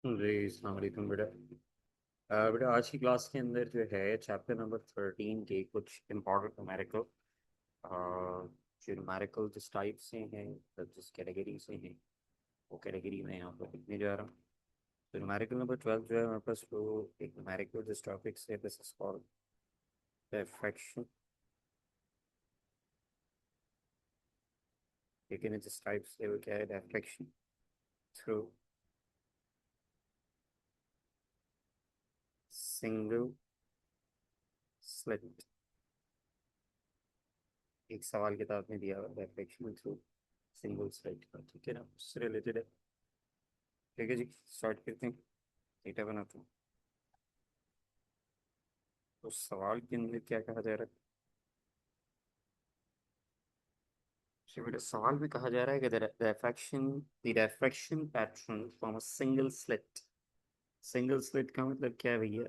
जी अस्सलाम वालेकुम बेटा। बेटा आज की क्लास के अंदर जो है चैप्टर नंबर 13 के कुछ इम्पोर्टेंट न्यूमेरिकल जो न्यूमेरिकल जिस टाइप से हैं, मतलब जिस कैटेगरी से हैं, वो कैटेगरी में यहाँ पर लिखने जा रहा हूँ। तो न्यूमेरिकल नंबर 12 जो है हमारे पास, वो एक न्यूमेरिकल जिस टॉपिक से, दिस इज कॉल्ड डिफ्रैक्शन। लेकिन जिस टाइप से वो क्या है, डिफ्रैक्शन थ्रू सिंगल स्लिट। एक सवाल किताब में दिया हुआ है डिफ्रैक्शन थ्रू सिंगल स्लिट का, ठीक है ना, उससे रिलेटेड है। ठीक है जी, स्टार्ट करते हैं। डेटा बनाते हैं। तो सवाल के अंदर क्या कहा जा रहा है? तो बेटा सवाल में कहा जा रहा है कि the diffraction pattern from a single slit। Single slit का मतलब क्या है भैया?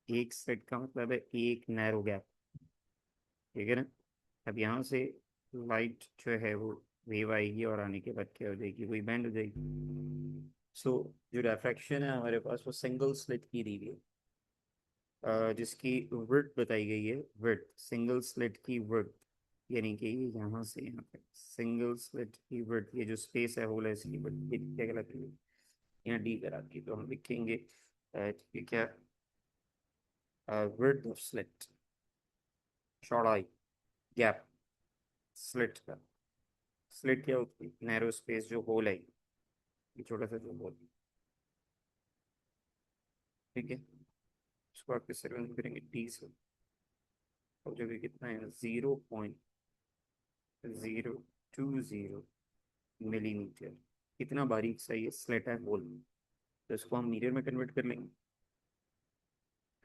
एक स्लिट का मतलब है एक नैरो गैप, ठीक है ना। अब यहाँ से लाइट जो है वो वेव आएगी और आने के बाद क्या हो जाएगी, वही बैंड हो जाएगी। सो जो डिफ्रैक्शन है हमारे पास वो सिंगल स्लिट की दी हुई है, जिसकी विड्थ बताई गई है। विड्थ, सिंगल स्लिट की विड्थ, यानी कि यहाँ से यहाँ तक सिंगल स्लिट की विड्थ, ये जो स्पेस है होल है इसकी विड्थ, ये क्या कहलाती है? यहाँ डी कराती है। तो हम लिखेंगे कि क्या, विड्थ ऑफ स्लिट, चौड़ाई, गैप स्लिट का। स्लिट क्या होती है? नैरो स्पेस जो होल है, ये छोटा सा जो होल, ठीक है। इसको आप किससे represent करेंगे? डी से। और जो भी कितना है, 0.020 मिलीमीटर। इतना बारीक सा ये स्लेट है होल। तो इसको हम मीटर में कन्वर्ट कर लेंगे।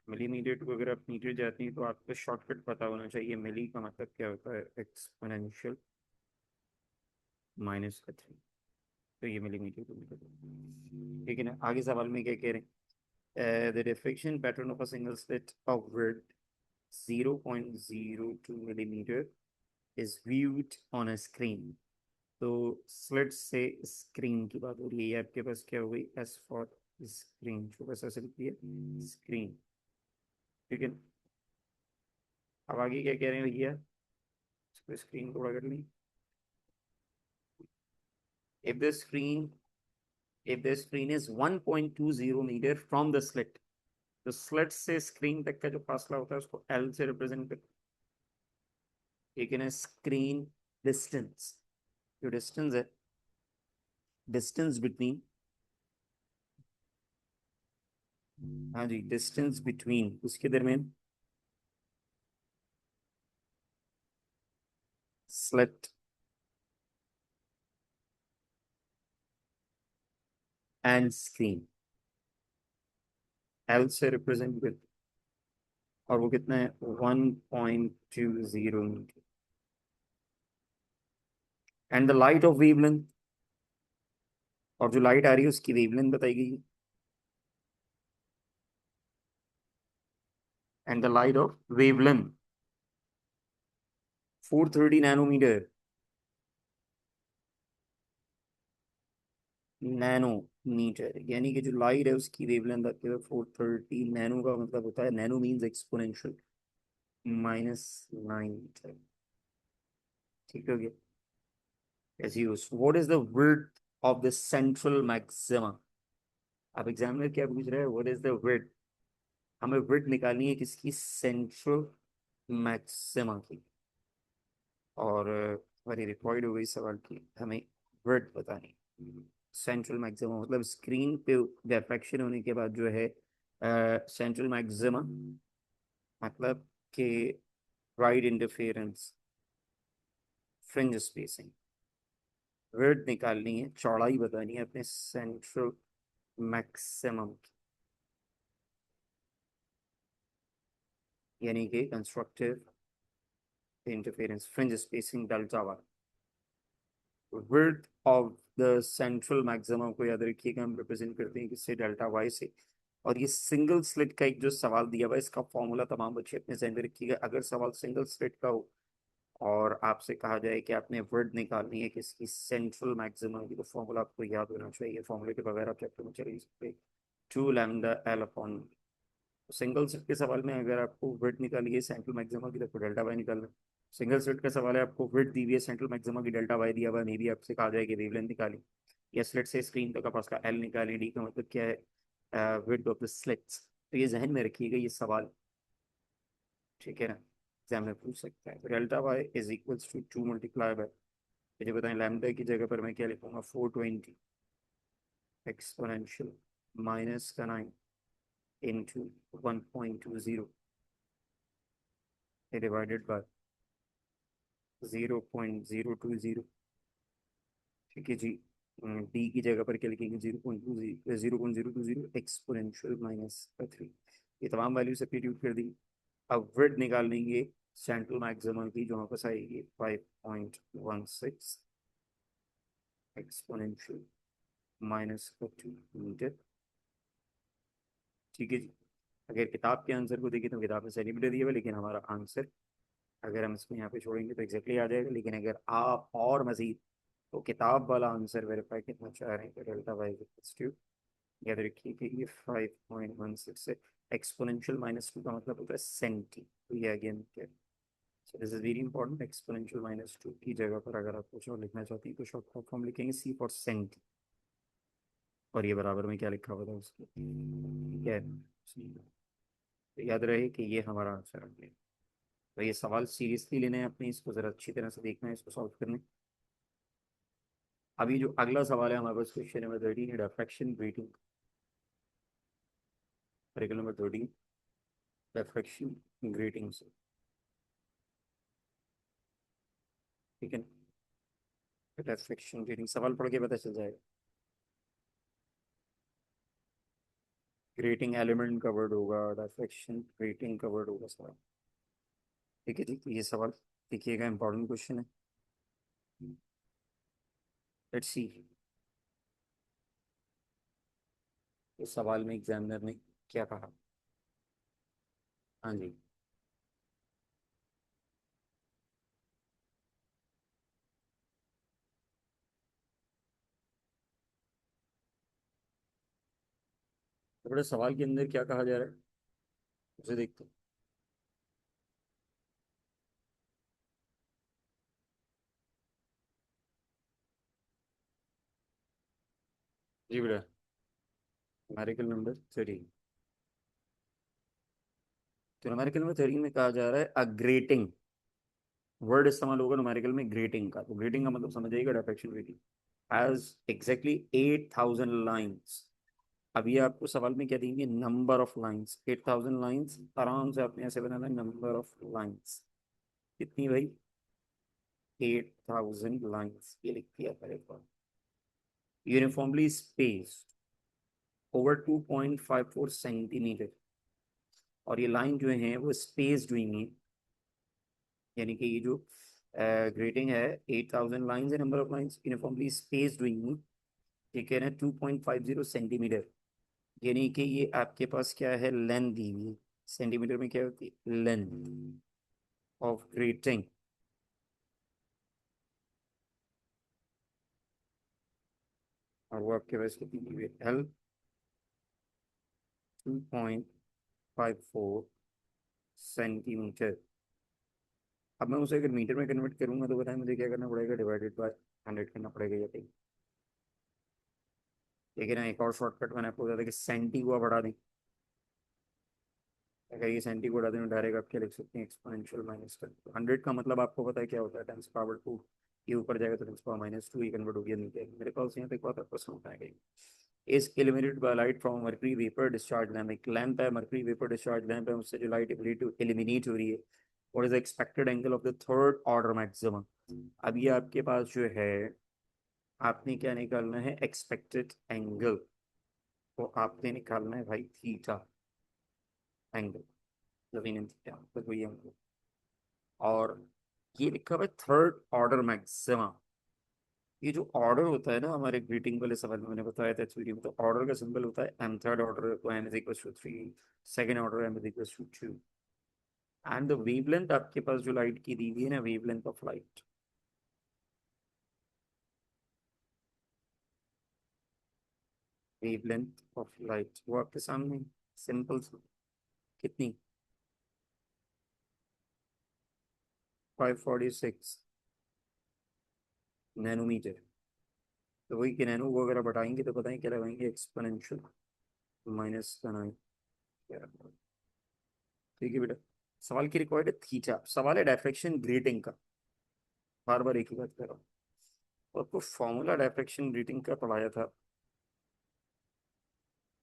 मिलीमीटर टू, अगर आप मीटर जाते हैं तो आपको शॉर्टकट पता होना चाहिए। मिली का मतलब क्या होता है? एक्सपोनेंशियल माइनस का 3। तो ये मिलीमीटर टू मीटर, ठीक है ना। आगे सवाल में क्या कह रहे हैं? The diffraction pattern of a single slit of width 0.02 millimetre is viewed on a screen. तो स्लिट से स्क्रीन की बात हो रही है। ये आपके पास क्या हो गई? एस फॉर स्क्रीन, छोटा सा से लिख दिया स्क्रीन, ठीक है। अब आगे क्या कह रहे हैं भैया? इसको स्क्रीन को बड़ा कर ली। If the screen if the screen is 1.20 metre from the slit, तो स्लिट से स्क्रीन तक का जो फासला होता है उसको एल से रिप्रेजेंट कर, ठीक है ना। स्क्रीन डिस्टेंस, जो डिस्टेंस है, डिस्टेंस बिटवीन, हाँ जी, डिस्टेंस बिटवीन उसके दरमियान स्लिट एंड स्क्रीन, एल से रिप्रेजेंट कर। और वो कितना है? 1.20 metre. And the light of wavelength, और जो लाइट आ रही है उसकी वेवलेंथ बताई गई है। And the light of wavelength 430 nanometre. Nanometre यानी कि जो लाइट है उसकी वेवलेंथ आपके पास 430 नैनो का मतलब होता है, नैनो मीन्स एक्सपोनेंशियल -9 मीटर, ठीक हो गया। as used, what is the width of the central maxima? अब एग्जामिनर क्या पूछ रहा है? What is the width? हमें विड्थ निकालनी है किसकी? सेंट्रल मैक्सिमा की। और हमारी रिक्वायर्ड हो गई सवाल की, हमें विड्थ बतानी। सेंट्रल मैक्सिमा मतलब स्क्रीन पे डिफ्रैक्शन होने के बाद जो है सेंट्रल मैक्सिमा, मतलब कि right interference, fringe spacing. Width निकालनी है, चौड़ाई बतानी है अपने सेंट्रल मैक्सिमम, यानी कि constructive interference fringe spacing delta वाला। Width of the central maximum को याद रखिएगा, हम रिप्रेजेंट करते हैं किससे? डेल्टा वाई से। और ये सिंगल स्लिट का एक जो सवाल दिया हुआ है, इसका फॉर्मूला तमाम बच्चे अपने जहन में रखिएगा। अगर सवाल सिंगल स्लिट का हो और आपसे कहा जाए कि आपने वर्ड निकालनी है किसकी सेंट्रल मैक्सिमम की, तो फॉर्मूला आपको याद होना चाहिए। फॉर्मूले के बगैर आप चैप्टर में चल नहीं सकते। Two lambda L upon, single set के सवाल में अगर आपको विड्थ निकाली है सेंट्रल मैक्सिमा की, तो आपको डेल्टा वाई निकालना है। सिंगल सेट का सवाल है, आपको विड्थ दी हुई है सेंट्रल मैक्सिमा की, डेल्टा वाई दिया हुआ है, मे भी आपसे कहा जाए कि वेवलेंथ निकाली, या स्लिट से स्क्रीन तक आप उसका एल निकालें, डी का मतलब क्या है, विड्थ ऑफ द स्लिट्स। तो ये जहन में रखिएगा ये सवाल, ठीक है ना, एग्जाम में पूछ सकता है। तो delta Y is equals to 2 multiply by, मुझे बताएं लैम्डा की जगह पर मैं क्या लिखूंगा, 420 एक्सपोनेंशियल माइनस का 9 इंटू 1.20 डिवाइडेड बाय 0.020। ठीक है जी। डी की जगह पर क्या लिखेंगे, 0.20 एक्सपोनेंशियल -3। ये तमाम वैल्यू सब्स्टिट्यूट कर दी। अब विड्थ निकाल लेंगे सेंट्रल मैक्सिमम की, जो वापस आएगी 5.16 एक्सपोनेंशियल -2 मीटर। ठीक है जी। अगर किताब के आंसर को देखें तो किताब में सेंटीमीटर दिया हुआ है, लेकिन हमारा आंसर अगर हम इसको यहाँ पे छोड़ेंगे तो एग्जैक्टली आ जाएगा। लेकिन अगर आप और मजीद तो किताब वाला आंसर वेरीफाई करना चाह रहे हैं तो डेल्टा वाई इक्वल्स टू, याद रखिए कि ये 5.16 है। एक्सपोनेंशियल -2 का मतलब होता है सेंटी, तो ये अगेन क्या, so this is very important. Exponential -2 की जगह पर अगर आप कुछ और लिखना चाहती हैं तो शॉर्ट फॉर्म लिखेंगे सी फॉर सेंटी, और ये बराबर में क्या लिखा हुआ था उसके, ठीक है। तो याद रहे कि ये हमारा आंसर है। तो ये सवाल सीरियसली लेना है अपने, इसको जरा अच्छी तरह से देखना है, इसको सॉल्व करने। अभी जो अगला सवाल है हमारे पास, क्वेश्चन नंबर 13 है, diffraction grating, article number 13, diffraction grating से, ठीक है। डिफ्रैक्शन ग्रेटिंग सवाल पढ़ के पता चल जाएगा। ग्रेटिंग एलिमेंट कवर्ड होगा, डिफ्रैक्शन ग्रेटिंग कवर्ड होगा सवाल, ठीक है जी। तो ये सवाल देखिएगा, इंपॉर्टेंट क्वेश्चन है। लेट्स सी इस सवाल में एग्जामिनर ने क्या कहा। हाँ जी। तो बड़े सवाल के अंदर क्या कहा जा रहा है उसे देखते हैं। जी बेटा, न्यूमेरिकल नंबर 13, तो न्यूमेरिकल नंबर 13 में कहा जा रहा है अ ग्रेटिंग, वर्ड इस्तेमाल होगा न्यूमेरिकल में ग्रेटिंग का, तो ग्रेटिंग का मतलब समझ जाइएगा direction grating, has exactly 8000 lines. अभी आपको सवाल में क्या देंगे, नंबर ऑफ लाइन्स, 8000 लाइन्स, आराम से आपने ऐसे बनाना, नंबर ऑफ लाइन्स कितनी भाई, 8000 लाइन्स, ये लिख दिया पहले। यूनिफॉर्मली स्पेस्ड ओवर 2.54 सेंटीमीटर, और ये लाइन जो है वो स्पेस्ड हुई है, यानी कि ये जो ग्रेटिंग है 8000 लाइन्स है, number of lines uniformly spaced हुई है, ठीक है ना, 2.50 सेंटीमीटर, यानी कि ये आपके पास क्या है, लेंथ दी हुई है। सेंटीमीटर में क्या होती है, लेंथ ऑफ ग्रेटिंग, और वो आपके पास कितनी दी हुई है, एल 2.54 सेंटीमीटर। अब मैं उसे अगर मीटर में कन्वर्ट करूंगा तो बताएं मुझे क्या करना पड़ेगा, डिवाइडेड बाय 100 करना पड़ेगा, या कहीं। लेकिन एक और शॉर्टकट मैंने आपको बताया था कि सेंटी को आप बढ़ा दें, अगर ये सेंटी को बढ़ा दें डायरेक्ट आप क्या लिख सकते हैं, एक्सपोनेंशियल -10। 100 का मतलब आपको पता है क्या होता है, 10⁻², ये ऊपर जाएगा तो 10⁻², ये कन्वर्ट हो गया नीचे। मेरे पास यहाँ तक बात आपको समझ में आ गई। Is eliminated by light from mercury vapour discharge lamp, एक लैम्प है, मर्करी वेपर डिस्चार्ज लैम्प है, उससे जो लाइट एलिमिनेट हो रही है। What is the expected angle of the third order maximum. अब ये आपके पास जो है, आपने क्या निकालना है, एक्सपेक्टेड एंगल, तो आपने निकालना है भाई थीटा एंगल, जमीन थीटा तो वही एंगल। और ये लिखा हुआ है थर्ड ऑर्डर मैक्सिमा। ये जो ऑर्डर होता है ना, हमारे ग्रीटिंग वाले सवाल में मैंने बताया था थ्योरी में, तो ऑर्डर का सिंबल होता है एम, थर्ड ऑर्डर को M is equal to 3, second order M is equal to 2, and the wavelength आपके पास जो लाइट की दी हुई है ना, wavelength of light, wavelength of light वो आपके सामने सिंपल, कितनी, 546 नैनोमीटर। तो वही कि नैनो वो अगर आप हटाएंगे तो बताएं क्या लगाएंगे, एक्सपोनेंशियल माइनस का 9। ठीक है बेटा। सवाल की रिक्वायर्ड है थीटा, सवाल है डायफ्रेक्शन ग्रेटिंग का, बार बार एक ही बात कर रहा हूँ। तो आपको फॉर्मूला डायफ्रेक्शन ग्रेटिंग का पढ़ाया था,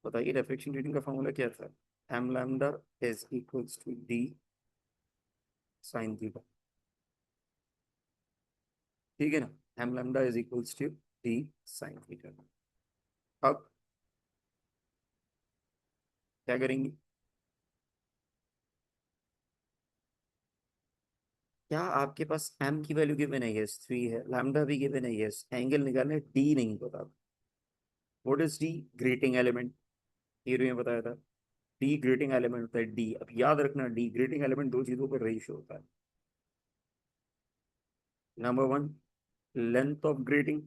बताइए डायफ्रेक्शन ग्रेटिंग का फॉर्मूला क्या था। M lambda is equals to D sine theta, ठीक है ना। M lambda is equals to D sine theta. अब क्या करेंगे, क्या आपके पास m की वैल्यू गिवन है, यस 3 है, लैम्डा भी गिवन है, यस, एंगल निकालना है, d नहीं पता। What is d, grating element, ये में बताया था, d ग्रेटिंग एलिमेंट होता है d। अब याद रखना d ग्रेटिंग एलिमेंट दो चीजों पर रेशियो होता है। Number one, length of grating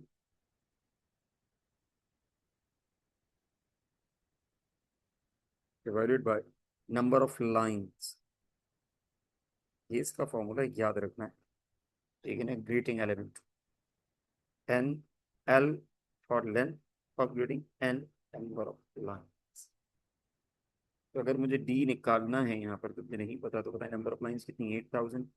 divided by number of lines, ये इसका फॉर्मूला याद रखना है, ठीक है ना। Grating element n, l for length of grating, n number of lines. तो अगर मुझे d निकालना है यहाँ पर, तो मुझे नहीं पता, तो बताए नंबर ऑफ लाइंस कितनी, 8000।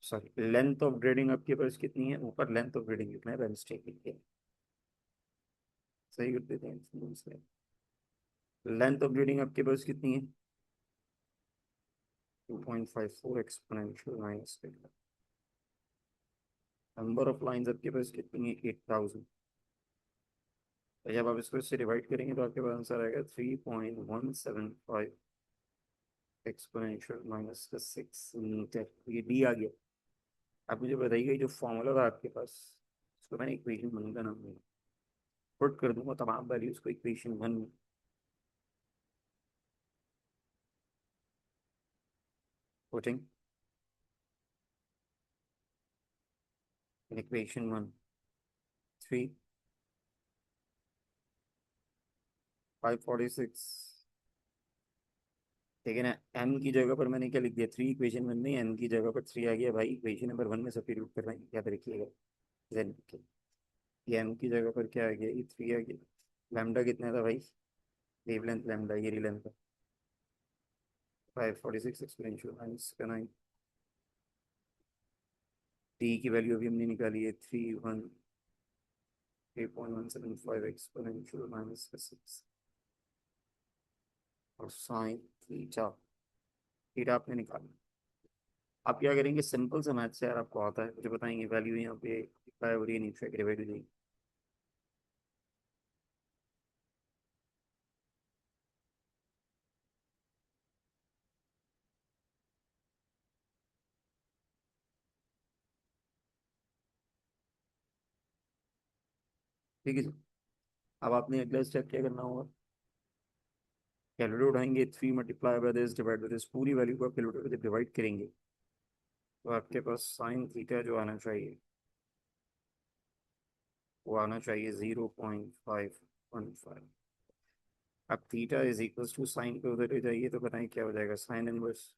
सॉरी, लेंथ ऑफ ग्रेडिंग आपके पास कितनी है, ऊपर लेंथ ऑफ ग्रेडिंग कितना है, वेंसडे के लिए सही कर देते हैं। लेंथ ऑफ ग्रेडिंग आपके पास कितनी है, 2.54 exponential minus, number of lines आपके पास कितनी है, 8000। तो जब आप इसको इससे डिवाइड करेंगे तो आपके पास आंसर आएगा 3.175 एक्सपोनेंशियल माइनस 6 मीटर, ये डी आ गया। आप मुझे बताइए जो फॉर्मूला था आपके पास, उसको मैंने इक्वेशन वन का नाम दिया, पुट कर दूंगा तमाम वैल्यूज को इक्वेशन वन में, पुटिंग इक्वेशन वन, 3, 546, ठीक है ना। m की जगह पर मैंने क्या लिख दिया, 3, इक्वेशन वन में m की जगह पर 3 आ गया भाई, इक्वेशन नंबर वन में सब्स्टिट्यूट करना है, याद रखिएगा। then ये m की जगह पर क्या आ गया, ये 3 आ गया। लैम्डा कितना था भाई, वेवलेंथ लैम्डा, ये लेंथ है 546 एक्सपोनेंशियल माइनस का 9। टी की वैल्यू अभी हमने निकाली है 3.175 एक्सपोनेंशियल माइनस का 6, और साइन थीटा, थीटा आपने निकाला। आप क्या करेंगे, सिंपल सा मैथ से यार आपको आता है, मुझे बताएंगे वैल्यू यहाँ पे क्या हो रही है, नीचे डिवाइड हो जाएगी। ठीक है जी। अब आपने अगला स्टेप क्या करना होगा, कैलकुलेटर उठाएंगे, 3 multiply by this divide by this, पूरी वैल्यू को आप कैलकुलेटर से डिवाइड करेंगे, तो आपके पास साइन थीटा जो आना चाहिए, वो आना चाहिए 0.515। अब theta is equals to sine पे उधर ले जाइए तो बताएं क्या हो जाएगा, साइन इनवर्स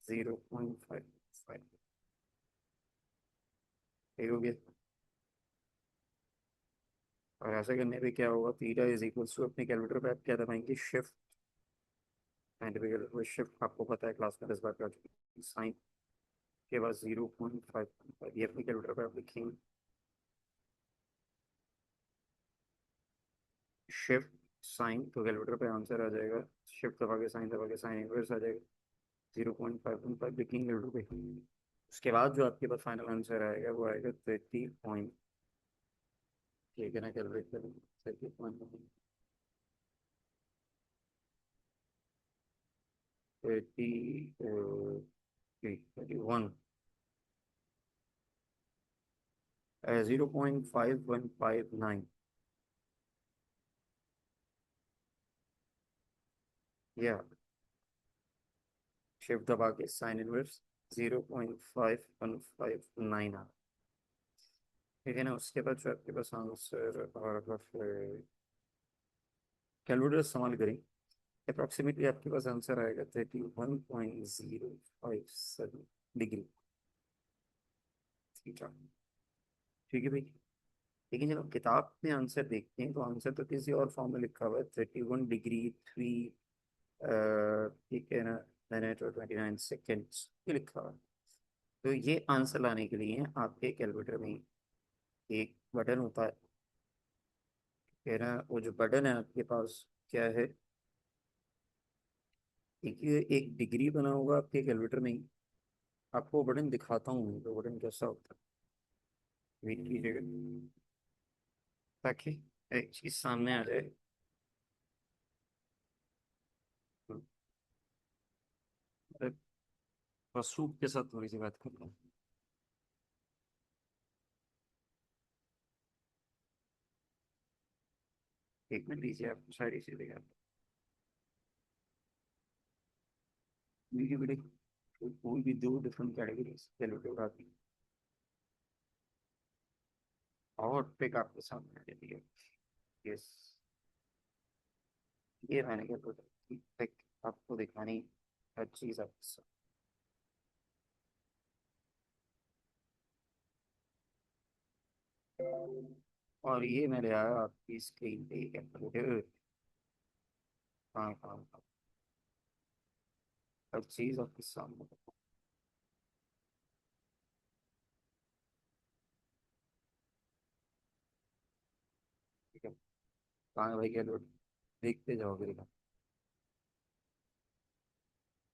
0.55, ठीक हो गया। और ऐसा करने पे क्या होगा, थीटा इज इक्वल्स टू, अपने कैलकुलेटर पे आप क्या दबाएंगे, शिफ्ट, साइंटिफिक शिफ्ट आपको पता है, क्लास में 10 बार कर चुके हैं। साइन के बाद 0.5, ये अपने कैलकुलेटर पे आप लिखेंगे, शिफ्ट साइन, तो कैलकुलेटर पे आंसर आ जाएगा, शिफ्ट दबा के साइन इनवर्स आ जाएगा, 0.515 लिखेंगे कैलकुलेटर पे। उसके बाद जो आपके पास फाइनल आंसर आएगा वो आएगा 30 पॉइंट, ठीक है ना, कैलकुलेट करेंगे 31, 0.5159, या शिफ्ट दबा के साइन इनवर्स 0.5159 आ, ठीक है ना। उसके बाद जो आपके पास आंसर और फिर कैलकुलेटर इस्तेमाल करें, अप्रॉक्सीमेटली आपके पास आंसर आएगा 31.057 डिग्री थीटा। ठीक है भाई। लेकिन जब आप किताब में आंसर देखते हैं तो आंसर तो किसी और फॉर्म में लिखा हुआ है 31 डिग्री 3 ठीक है ना मिनट और 29 सेकेंड्स ये लिखा हुआ है। तो ये आंसर लाने के लिए आपके कैलकुलेटर में एक बटन होता है, ठीक है ना। वो जो बटन है आपके पास क्या है, देखिए एक डिग्री बना होगा आपके कैलकुलेटर में ही। आपको बटन दिखाता हूँ तो बटन कैसा होता है, वेट कीजिएगा ताकि एक चीज सामने आ जाए। अरे, मसरूफ के साथ थोड़ी सी बात करता हूँ। एक मिनट दीजिए, आप सारी चीजें देखा वीडियो वीडियो कोई भी दो डिफरेंट कैटेगरीज कैलकुलेटर आती है और पिक आपके सामने दे दिए। यस, ये मैंने कैलकुलेटर की पिक आपको दिखानी हर चीज आपके साथ। और ये मेरे आया आपकी स्क्रीन पे कैलकुलेटर। हाँ हाँ हाँ, हर चीज आपके सामने। ठीक है, कहाँ है भाई कैलकुलेटर, देखते जाओगे देखा।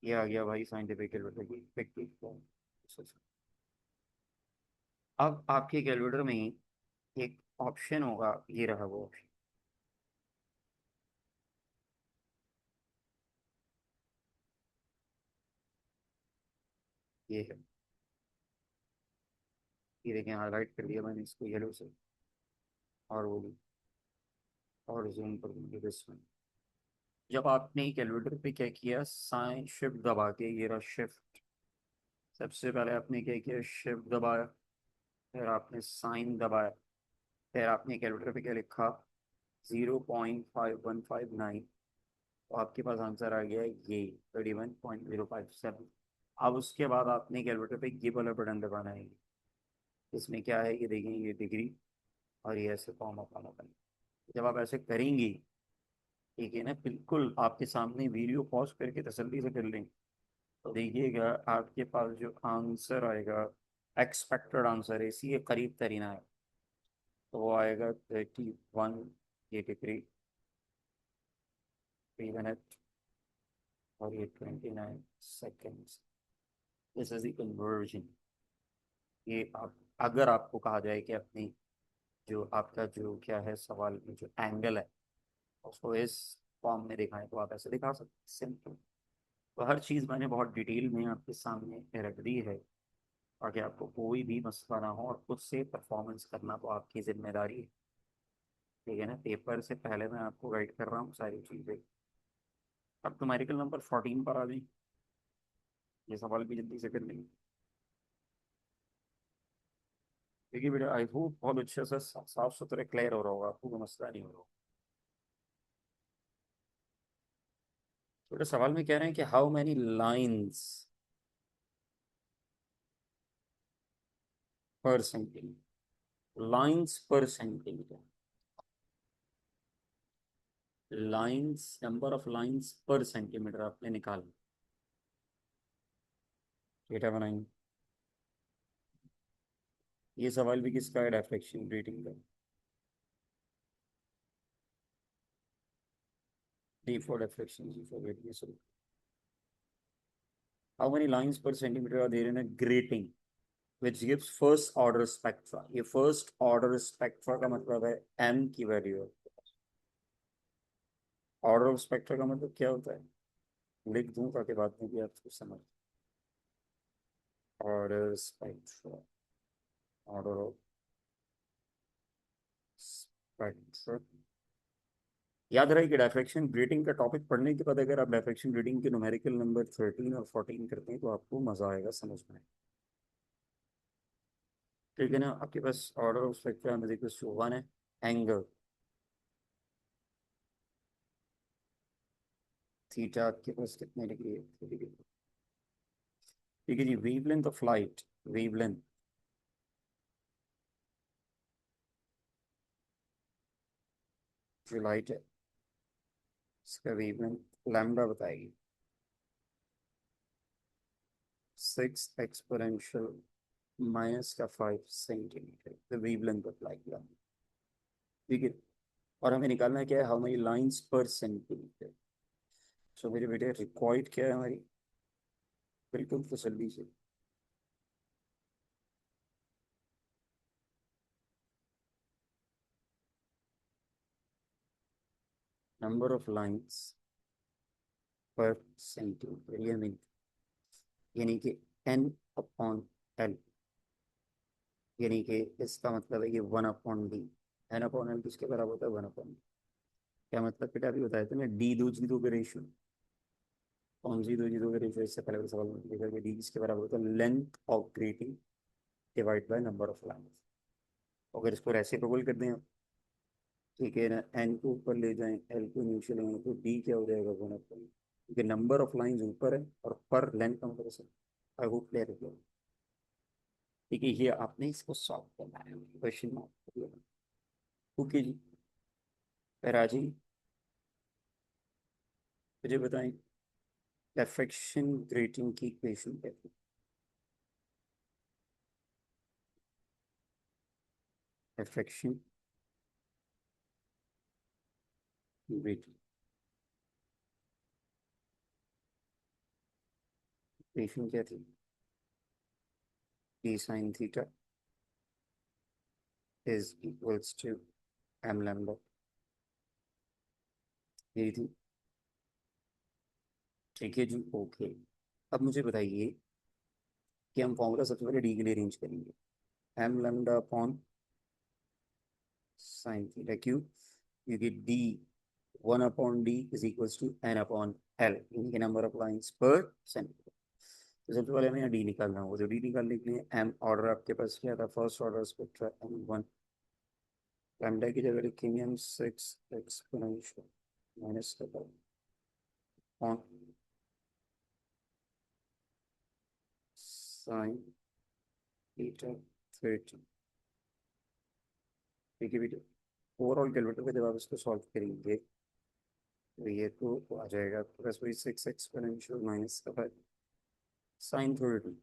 ये आ गया भाई साइंटिफिक कैलकुलेटर की पिक की फॉर्म। अब आपके कैलकुलेटर में ही एक ऑप्शन होगा, ये रहा वो ऑप्शन, ये है। ये देखें हाईलाइट कर दिया मैंने इसको येलो से, और वो भी, और जूम कर दूंगी this में। जब आपने कैलकुलेटर पे क्या किया, साइन शिफ्ट दबा के, ये रहा शिफ्ट। सबसे पहले आपने क्या किया, शिफ्ट दबाया, फिर आपने साइन दबाया, फिर आपने कैलकुलेटर पे क्या लिखा, 0.5159। तो आपके पास आंसर आ गया ये 31.057। अब उसके बाद आपने कैलकुलेटर पे ये वाला बटन दबाना है। इसमें क्या है ये देखें, ये डिग्री और ये ऐसे फॉर्म ऑफ बटन। जब आप ऐसे करेंगी, ठीक है ना, बिल्कुल आपके सामने वीडियो पॉज करके तसल्ली से कर लें तो देखिएगा आपके पास जो आंसर आएगा, एक्सपेक्टेड आंसर है, इसी के करीब तरीन आएगा। तो वो आएगा 31 डिग्री 3 मिनट और ये 29 seconds. This is the conversion. ये आप, अगर आपको कहा जाए कि अपनी जो आपका जो क्या है सवाल में जो एंगल है उसको इस फॉर्म में दिखाएं तो आप ऐसे दिखा सकते, सिंपल। तो हर चीज़ मैंने बहुत डिटेल में आपके सामने रख दी है ताकि आपको कोई भी मसला ना हो, और खुद से परफॉर्मेंस करना तो आपकी जिम्मेदारी है। ठीक है ना, पेपर से पहले मैं आपको गाइड कर रहा हूँ सारी चीज़ें। अब न्यूमेरिकल नंबर 14 पर आ जाए, ये सवाल भी जल्दी से कर लेंगे। देखिए बेटा, आई होप बहुत अच्छे से साफ सुथरे क्लियर हो रहा होगा, आपको कोई मसला नहीं हो रहा। बेटा सवाल में कह रहे हैं कि हाउ मैनी लाइन्स पर सेंटीमीटर, लाइन्स पर centimetre, lines, number of lines पर सेंटीमीटर आपने निकाला। डेटा बनाएंगे। ये सवाल भी किसका है, डायफ्लेक्शन रेटिंग का। D for deflection, G for radius. How many lines per centimeter are there in a grating which gives first order spectra? ये first order spectra का मतलब है m की वैल्यू है। ऑर्डर ऑफ स्पेक्ट्रा का मतलब क्या होता है, लिख दूं ताकि बाद में भी आप कुछ समझ। Order spectra, order of spectra याद रहे कि डायफ्रैक्शन ग्रेटिंग का टॉपिक पढ़ने के बाद अगर आप डायफ्रैक्शन ग्रेटिंग के न्यूमेरिकल नंबर 13 और 14 करते हैं तो आपको मजा आएगा समझ में। ठीक है ना, आपके पास order of spectrum is equal to 1 है। एंगल थीटा आपके पास कितने डिग्री है? 3 डिग्री। ठीक है जी, वेवलेंथ ऑफ लाइट, वेवलेंथ जो लाइट है इसका वेवलेंथ लैम्डा बताएगी। 6 exponential -5 centimetre the wavelength of light. ठीक है, और हमें निकालना क्या है, हाउ मेनी लाइंस पर सेंटीमीटर। सो मेरे बेटे रिक्वायर्ड क्या है हमारी, बिल्कुल तसल्ली से। नंबर ऑफ लाइंस पर सेंटीमीटर, ये हमें यानी कि n/l, यानी कि इसका मतलब है कि 1/d। n/l किसके बराबर होता है? 1/d। क्या मतलब बेटा, अभी बताया था ना, डी दो जीरो का रेशियो। कौन सी दो जीरो का रेशियो? इससे पहले वाले सवाल में लिखा कि डी किसके बराबर होता है? Length of grating divide by number of lines. अगर इसको रेसिप्रोकल कर दें आप, ठीक है ना, एन को ऊपर ले जाएं, एल को नीचे ले आएं, तो डी क्या हो जाएगा? 1/l, क्योंकि नंबर ऑफ लाइंस ऊपर है और पर लेंथ का मतलब है। आई होप क्लियर हो गया। ठीक है, ये आपने इसको सॉल्व करना है, क्वेश्चन मार्क। ओके जी, राजी मुझे बताएं डिफ्रैक्शन ग्रेटिंग की इक्वेशन क्या है? डिफ्रैक्शन ग्रेटिंग इक्वेशन क्या थी? d sin theta is equals to m lambda, यही थी। ठीक है जी, ओके। अब मुझे बताइए कि हम फॉर्मूला सबसे पहले डी के लिए अरेंज करेंगे। M lambda upon sine theta, क्योंकि D 1/d is equals to n/l, इनके नंबर ऑफ लाइंस पर सेंटीमीटर। तो सबसे पहले हमें यहाँ डी निकालना होगा, तो डी निकालने के लिए एम ऑर्डर आपके पास क्या था? First order spectra m1। Lambda की जगह लिखेंगे हम 6 exponential minus upon sine theta 30। ठीक है बेटा, ओवरऑल कैलकुलेटर पे जब आप इसको सॉल्व करेंगे तो ये तो आ जाएगा आपके पास वही 6 एक्सपोनेंशियल माइनस का साइन 30,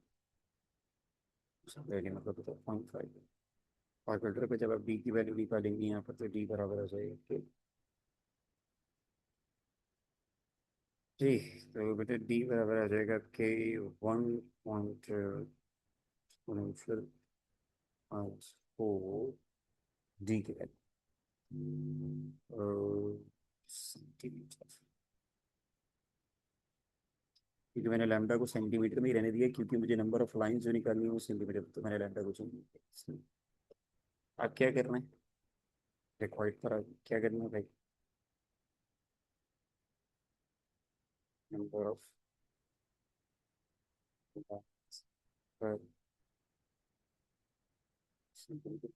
मतलब तो 0.5। और कैलकुलेटर पे जब आप डी की वैल्यू निकालेंगे यहाँ पर तो डी बराबर आ जाएगा ठीक। जी, तो बेटा डी बराबर आ जाएगा के 1 एक्सपोनेंशियल माइनस 4 डी की वैल्यू सेंटीमीटर। क्योंकि मैंने लैम्डा को सेंटीमीटर में ही रहने दिया, क्योंकि मुझे नंबर ऑफ लाइंस जो निकालनी है वो सेंटीमीटर, तो मैंने लैम्डा को सेंटीमीटर। आप क्या करना है, रिक्वायर्ड पर क्या करना है भाई? नंबर ऑफ लाइंस पर सेंटीमीटर।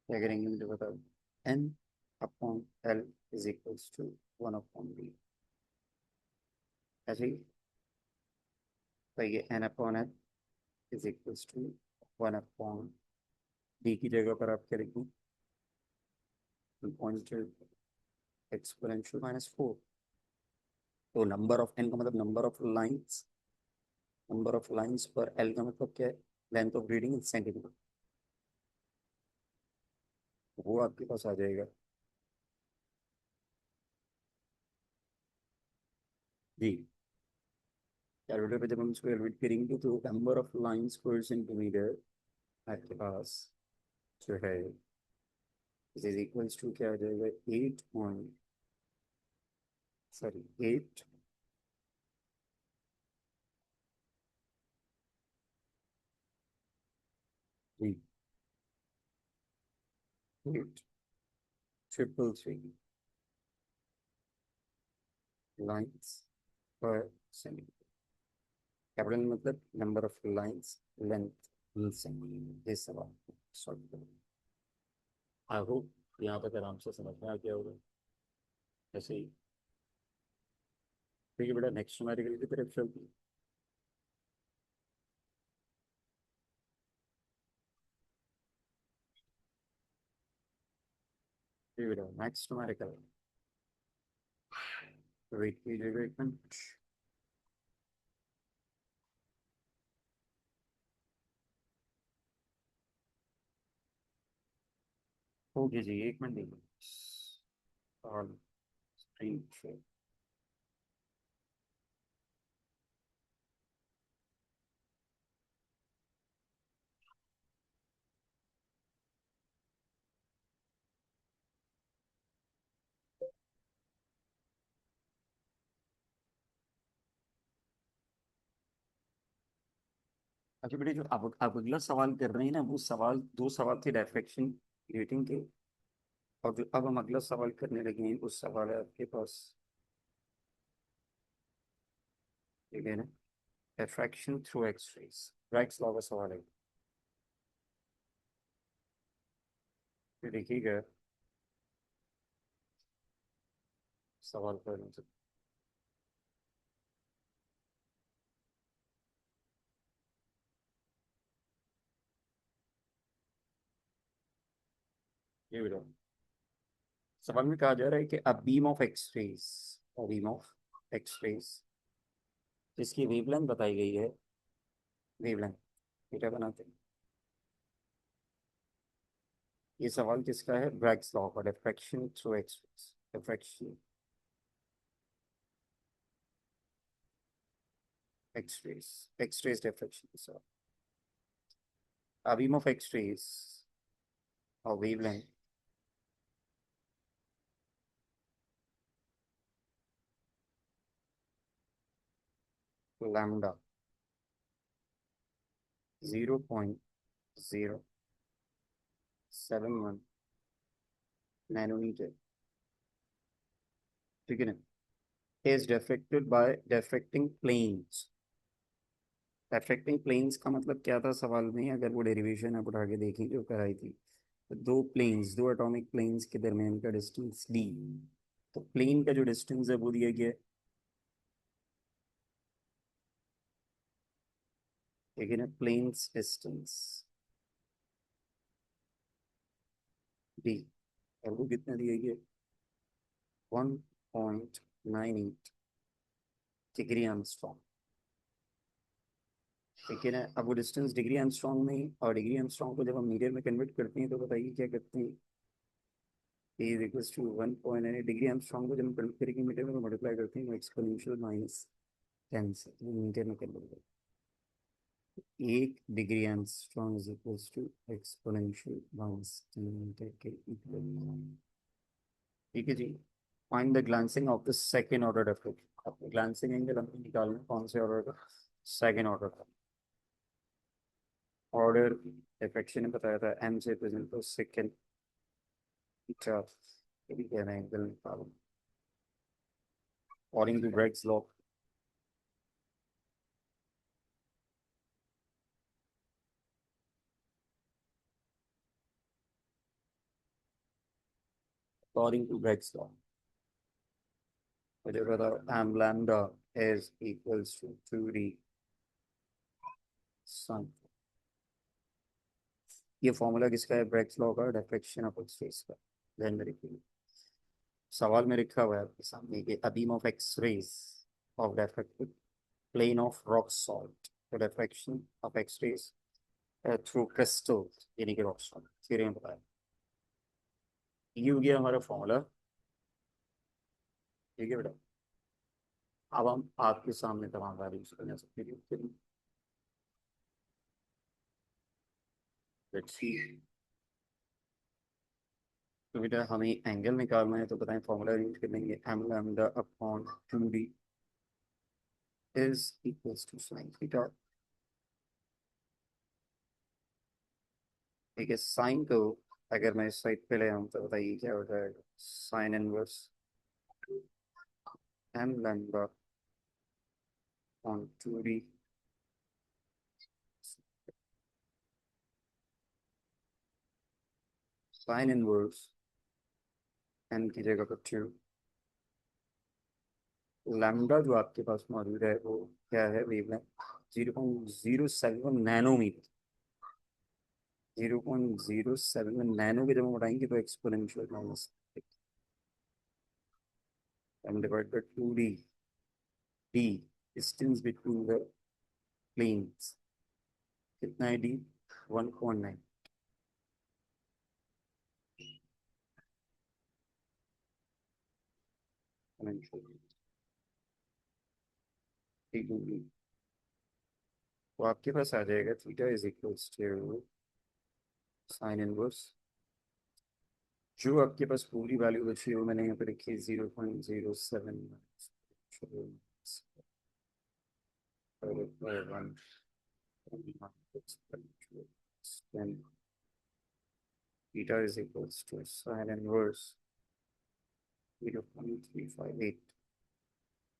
क्या करेंगे मुझे बताओ? N upon L is equals to 1/d। ऐसे ही, तो ये N upon L is equals to 1/d की जगह पर आप क्या लिखें? Point exponential -4। तो नंबर ऑफ एन का मतलब नंबर ऑफ लाइंस पर एल का मतलब क्या है? Length of reading in centimetre. वो आपके पास आ जाएगा जी। कैलकुलेटर पे जब हम इसको एलिमिनेट करेंगे तो नंबर ऑफ लाइंस पर सेंटीमीटर आपके पास जो है इज इक्वल्स टू क्या आ जाएगा? 8 जी, 8 333 lines per centimeter. कैपिटल मतलब number of lines, length in centimetre. ये सवाल सॉल्व करो। आई होप यहाँ तक आराम से समझ में आ गया होगा। ऐसे ही ठीक है बेटा, नेक्स्ट न्यूमेरिकल की तरफ चलते हैं। ठीक है बेटा, नेक्स्ट न्यूमेरिकल। वेट कीजिएगा एक मिनट। ओके जी, एक मिनट दीजिए। और स्क्रीन शेयर। अच्छा बेटे, जो अब अगला सवाल कर रहे हैं ना, वो सवाल, दो सवाल थे डायफ्रैक्शन रेटिंग के। और जो अब हम अगला सवाल करने लगे हैं, उस सवाल है आपके पास, ठीक है ना, diffraction through X-rays, Wright's law का सवाल है। तो देखिएगा सवाल पर। ये बेटा, सवाल में कहा जा रहा है कि a beam of X-rays, a beam of X-rays जिसकी वेवलेंथ बताई गई है, वेवलेंथ थीटा बनाते हैं। ये सवाल किसका है? ब्रैग्स लॉ का, diffraction through X-rays, diffraction X-rays, X-rays diffraction. So a beam of x-rays or wavelength lambda 0.071 nanometer, ठीक है ना, is diffracted by diffracting planes। Diffracting planes का मतलब क्या था सवाल में? अगर वो डेरिवेशन आप उठा के देखें जो कराई थी, तो दो प्लेन्स, दो एटॉमिक प्लेन्स के दरमियान का डिस्टेंस डी। तो प्लेन का जो डिस्टेंस है वो दिया गया है, ठीक है ना, प्लेन्स डिस्टेंस डी, और वो कितना दिया गया? 1.98 डिग्री एंगस्ट्रॉम, ठीक है ना। अब वो डिस्टेंस डिग्री एंगस्ट्रॉम में, और डिग्री एंगस्ट्रॉम को जब हम मीटर में कन्वर्ट करते हैं तो बताइए क्या करते हैं? A is equals to 1.98 degree angstrom को जब हम कन्वर्ट करेंगे मीटर में, तो मल्टीप्लाई करते हैं एक्सपोनेंशियल माइनस 10 से, तो मीटर में कन्वर्ट करते हैं। एक degree angstrom is equals to exponential minus 10 metre के इक्वल, ठीक है जी। Find the glancing of the second order difference. अब ग्लांसिंग एंगल हमें निकालना है कौन से ऑर्डर का? सेकेंड ऑर्डर का। ऑर्डर डिफेक्शन ने बताया था एम से प्रेजेंट, तो सेकेंड थीटा, ये भी कहना है एंगल निकालो according to Bragg's law. According to Bragg's law मुझे बताओ, M lambda is equals to 2d sin। ये फॉर्मूला किसका है? ब्रैग्स लॉ का, डिफ्रैक्शन ऑफ एक्स का। ध्यान में रखिए, सवाल में लिखा हुआ है आपके सामने कि a beam of X-rays of diffracted plane of rock salt, the diffraction of X-rays through crystals, यानी कि rock salt थ्योरी में बताया। ये हो गया हमारा फॉर्मूला, ठीक है बेटा। अब हम आपके सामने तमाम वैल्यूज करने सकते हैं। लेट्स सी, तो बेटा हमें एंगल निकालना है, तो बताएं फॉर्मूला यूज कर लेंगे, M lambda upon 2d is equals to sine theta, ठीक है। साइन को अगर मैं इस साइड पे ले आऊँ तो बताइए क्या हो जाएगा। Sine inverse M lambda on 2D sine inverse M की जगह पर 2 लैम्डा जो आपके पास मौजूद है वो क्या है, वेवलेंथ 0.07 नैनो। 0.07 नैनो के जब हम उठाएंगे तो exponential minus M divide by 2D D distance between the planes कितना है डी 1.9। तो आपके पास आ जाएगा theta is equals to sine inverse, जो आपके पास पूरी वैल्यू बची है वो मैंने यहाँ पे लिखी है 0.07 theta is equals to sin inverse 0.358।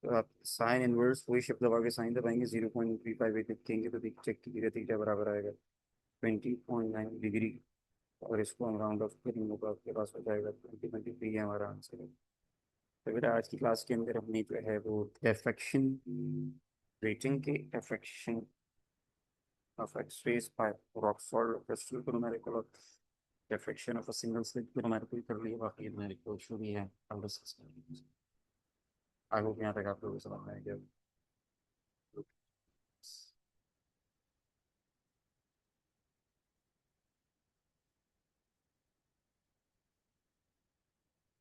तो आप साइन इनवर्स वही शब्द दबा के साइन दबाएंगे 0.358 लिखेंगे तो चेक कीजिएगा थीटा बराबर आएगा 20.9 डिग्री। और इसको हम राउंड ऑफ करेंगे तो आपके पास हो जाएगा 2023 है हमारा आंसर। तो बेटा आज की क्लास के अंदर हमने जो है वो डिफ्रैक्शन रेटिंग के diffraction of X-rays by Rockford crystal को न्यूमेरिकल और diffraction of a single slit को न्यूमेरिकल कर लिए, बाकी न्यूमेरिकल जो भी है हम डिस्कस करेंगे। आई होप यहाँ तक आप लोगों को समझ में आ गया।